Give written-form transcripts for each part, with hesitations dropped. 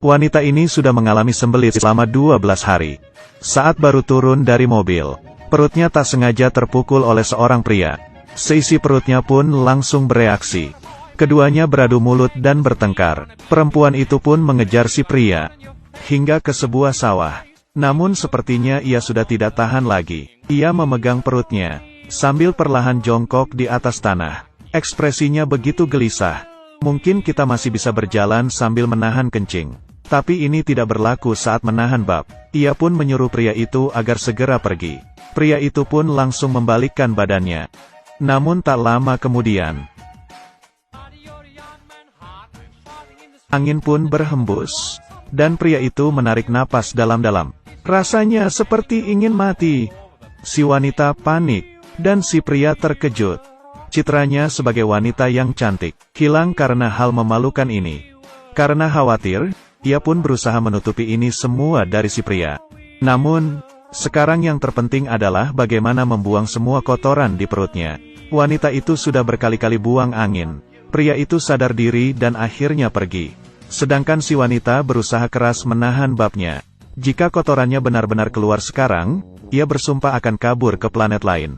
Wanita ini sudah mengalami sembelit selama 12 hari. Saat baru turun dari mobil, perutnya tak sengaja terpukul oleh seorang pria. Seisi perutnya pun langsung bereaksi. Keduanya beradu mulut dan bertengkar. Perempuan itu pun mengejar si pria hingga ke sebuah sawah. Namun sepertinya ia sudah tidak tahan lagi. Ia memegang perutnya sambil perlahan jongkok di atas tanah. Ekspresinya begitu gelisah. Mungkin kita masih bisa berjalan sambil menahan kencing. Tapi ini tidak berlaku saat menahan bab. Ia pun menyuruh pria itu agar segera pergi. Pria itu pun langsung membalikkan badannya. Namun tak lama kemudian, angin pun berhembus. Dan pria itu menarik napas dalam-dalam. Rasanya seperti ingin mati. Si wanita panik. Dan si pria terkejut. Citranya sebagai wanita yang cantik hilang karena hal memalukan ini. Karena khawatir, ia pun berusaha menutupi ini semua dari si pria. Namun, sekarang yang terpenting adalah bagaimana membuang semua kotoran di perutnya. Wanita itu sudah berkali-kali buang angin. Pria itu sadar diri dan akhirnya pergi. Sedangkan si wanita berusaha keras menahan babnya. Jika kotorannya benar-benar keluar sekarang, ia bersumpah akan kabur ke planet lain.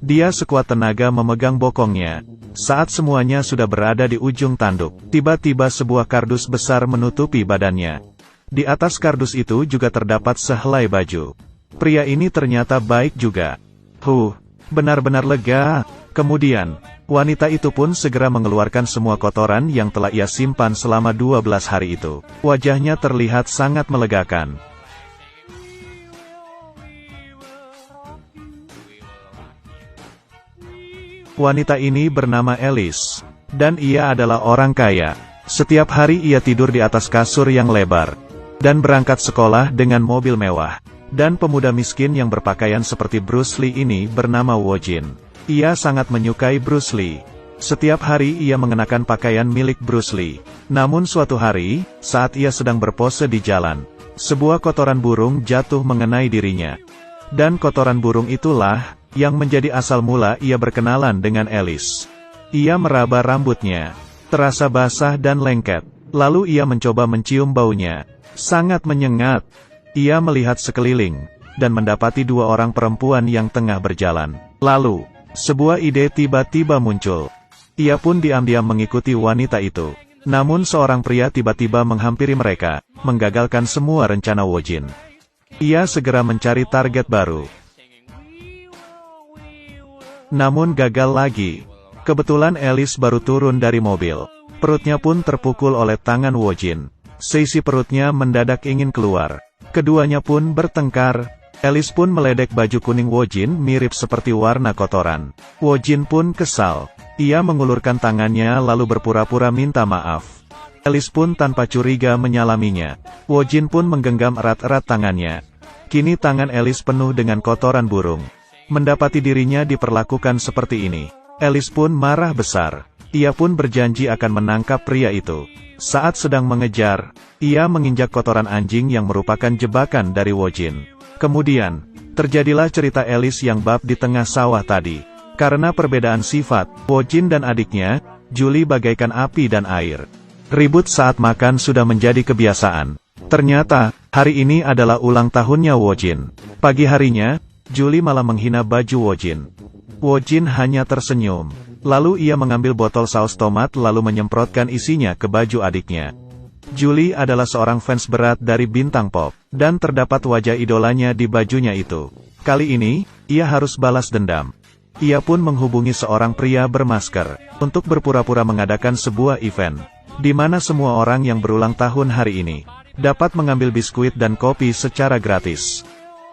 Dia sekuat tenaga memegang bokongnya. Saat semuanya sudah berada di ujung tanduk, tiba-tiba sebuah kardus besar menutupi badannya. Di atas kardus itu juga terdapat sehelai baju. Pria ini ternyata baik juga. Benar-benar lega. Kemudian, wanita itu pun segera mengeluarkan semua kotoran yang telah ia simpan selama 12 hari itu. Wajahnya terlihat sangat melegakan. Wanita ini bernama Alice, dan ia adalah orang kaya. Setiap hari ia tidur di atas kasur yang lebar, dan berangkat sekolah dengan mobil mewah. Dan pemuda miskin yang berpakaian seperti Bruce Lee ini bernama Wojin. Ia sangat menyukai Bruce Lee. Setiap hari ia mengenakan pakaian milik Bruce Lee. Namun suatu hari, saat ia sedang berpose di jalan, sebuah kotoran burung jatuh mengenai dirinya. Dan kotoran burung itulah yang menjadi asal mula ia berkenalan dengan Alice. Ia meraba rambutnya, terasa basah dan lengket. Lalu ia mencoba mencium baunya. Sangat menyengat. Ia melihat sekeliling, dan mendapati dua orang perempuan yang tengah berjalan. Lalu, sebuah ide tiba-tiba muncul. Ia pun diam-diam mengikuti wanita itu. Namun seorang pria tiba-tiba menghampiri mereka, menggagalkan semua rencana Wojin. Ia segera mencari target baru. Namun gagal lagi. Kebetulan Alice baru turun dari mobil. Perutnya pun terpukul oleh tangan Wojin. Seisi perutnya mendadak ingin keluar. Keduanya pun bertengkar. Alice pun meledek baju kuning Wojin mirip seperti warna kotoran. Wojin pun kesal. Ia mengulurkan tangannya lalu berpura-pura minta maaf. Alice pun tanpa curiga menyalaminya. Wojin pun menggenggam erat-erat tangannya. Kini tangan Alice penuh dengan kotoran burung. Mendapati dirinya diperlakukan seperti ini, Alice pun marah besar. Ia pun berjanji akan menangkap pria itu. Saat sedang mengejar, ia menginjak kotoran anjing yang merupakan jebakan dari Wojin. Kemudian, terjadilah cerita Alice yang bab di tengah sawah tadi. Karena perbedaan sifat, Wojin dan adiknya, Julie bagaikan api dan air. Ribut saat makan sudah menjadi kebiasaan. Ternyata, hari ini adalah ulang tahunnya Wojin. Pagi harinya, Julie malah menghina baju Wojin. Wojin hanya tersenyum. Lalu ia mengambil botol saus tomat lalu menyemprotkan isinya ke baju adiknya. Julie adalah seorang fans berat dari bintang pop, dan terdapat wajah idolanya di bajunya itu. Kali ini, ia harus balas dendam. Ia pun menghubungi seorang pria bermasker, untuk berpura-pura mengadakan sebuah event, di mana semua orang yang berulang tahun hari ini, dapat mengambil biskuit dan kopi secara gratis.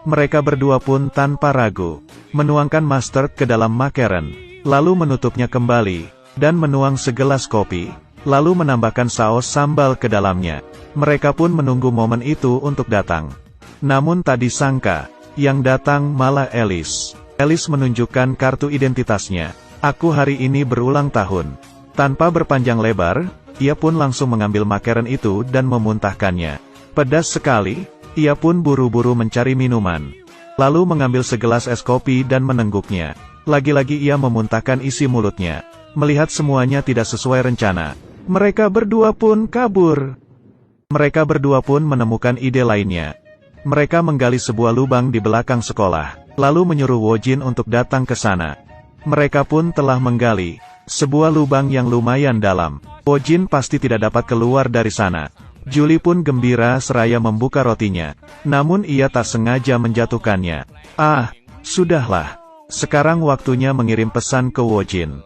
Mereka berdua pun tanpa ragu, menuangkan mustard ke dalam makaron, lalu menutupnya kembali, dan menuang segelas kopi, lalu menambahkan saus sambal ke dalamnya. Mereka pun menunggu momen itu untuk datang. Namun tak disangka, yang datang malah Alice. Alice menunjukkan kartu identitasnya. Aku hari ini berulang tahun. Tanpa berpanjang lebar, ia pun langsung mengambil makaron itu dan memuntahkannya. Pedas sekali. Ia pun buru-buru mencari minuman. Lalu mengambil segelas es kopi dan menengguknya. Lagi-lagi ia memuntahkan isi mulutnya. Melihat semuanya tidak sesuai rencana, mereka berdua pun kabur. Mereka berdua pun menemukan ide lainnya. Mereka menggali sebuah lubang di belakang sekolah, lalu menyuruh Wojin untuk datang ke sana. Mereka pun telah menggali sebuah lubang yang lumayan dalam. Wojin pasti tidak dapat keluar dari sana. Julie pun gembira seraya membuka rotinya. Namun ia tak sengaja menjatuhkannya. Ah, sudahlah. Sekarang waktunya mengirim pesan ke Wojin.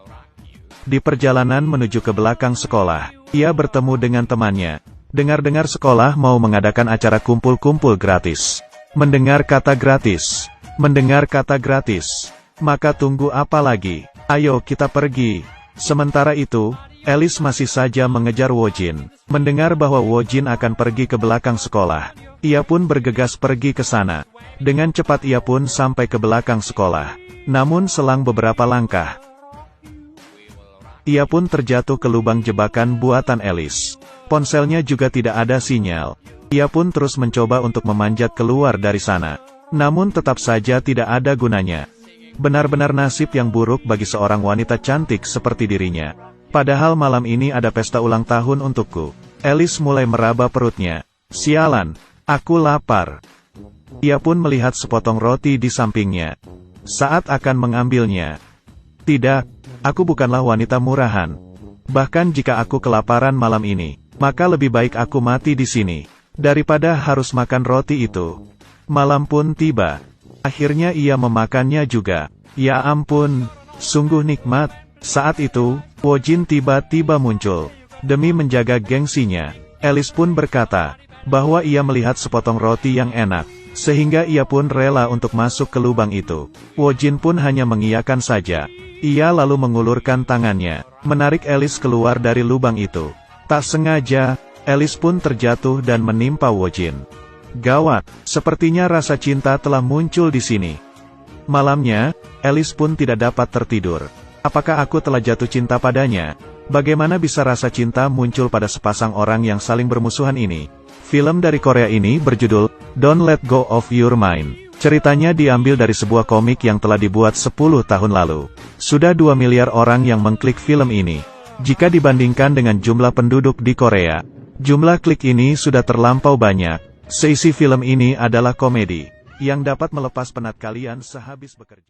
Di perjalanan menuju ke belakang sekolah, ia bertemu dengan temannya. Dengar-dengar sekolah mau mengadakan acara kumpul-kumpul gratis. Mendengar kata gratis. Mendengar kata gratis. Maka tunggu apa lagi? Ayo kita pergi. Sementara itu, Alice masih saja mengejar Wojin. Mendengar bahwa Wojin akan pergi ke belakang sekolah, ia pun bergegas pergi ke sana. Dengan cepat ia pun sampai ke belakang sekolah. Namun selang beberapa langkah, ia pun terjatuh ke lubang jebakan buatan Alice. Ponselnya juga tidak ada sinyal. Ia pun terus mencoba untuk memanjat keluar dari sana. Namun tetap saja tidak ada gunanya. Benar-benar nasib yang buruk bagi seorang wanita cantik seperti dirinya. Padahal malam ini ada pesta ulang tahun untukku. Alice mulai meraba perutnya. Sialan, aku lapar. Ia pun melihat sepotong roti di sampingnya. Saat akan mengambilnya. Tidak, aku bukanlah wanita murahan. Bahkan jika aku kelaparan malam ini, maka lebih baik aku mati di sini, daripada harus makan roti itu. Malam pun tiba. Akhirnya ia memakannya juga. Ya ampun, sungguh nikmat. Saat itu, Wojin tiba-tiba muncul. Demi menjaga gengsinya, Alice pun berkata, bahwa ia melihat sepotong roti yang enak, sehingga ia pun rela untuk masuk ke lubang itu. Wojin pun hanya mengiyakan saja. Ia lalu mengulurkan tangannya, menarik Alice keluar dari lubang itu. Tak sengaja, Alice pun terjatuh dan menimpa Wojin. Gawat, sepertinya rasa cinta telah muncul di sini. Malamnya, Alice pun tidak dapat tertidur. Apakah aku telah jatuh cinta padanya? Bagaimana bisa rasa cinta muncul pada sepasang orang yang saling bermusuhan ini? Film dari Korea ini berjudul Don't Let Go of Your Mind. Ceritanya diambil dari sebuah komik yang telah dibuat 10 tahun lalu. Sudah 2 miliar orang yang mengklik film ini. Jika dibandingkan dengan jumlah penduduk di Korea, jumlah klik ini sudah terlampau banyak. Seisi film ini adalah komedi yang dapat melepas penat kalian sehabis bekerja.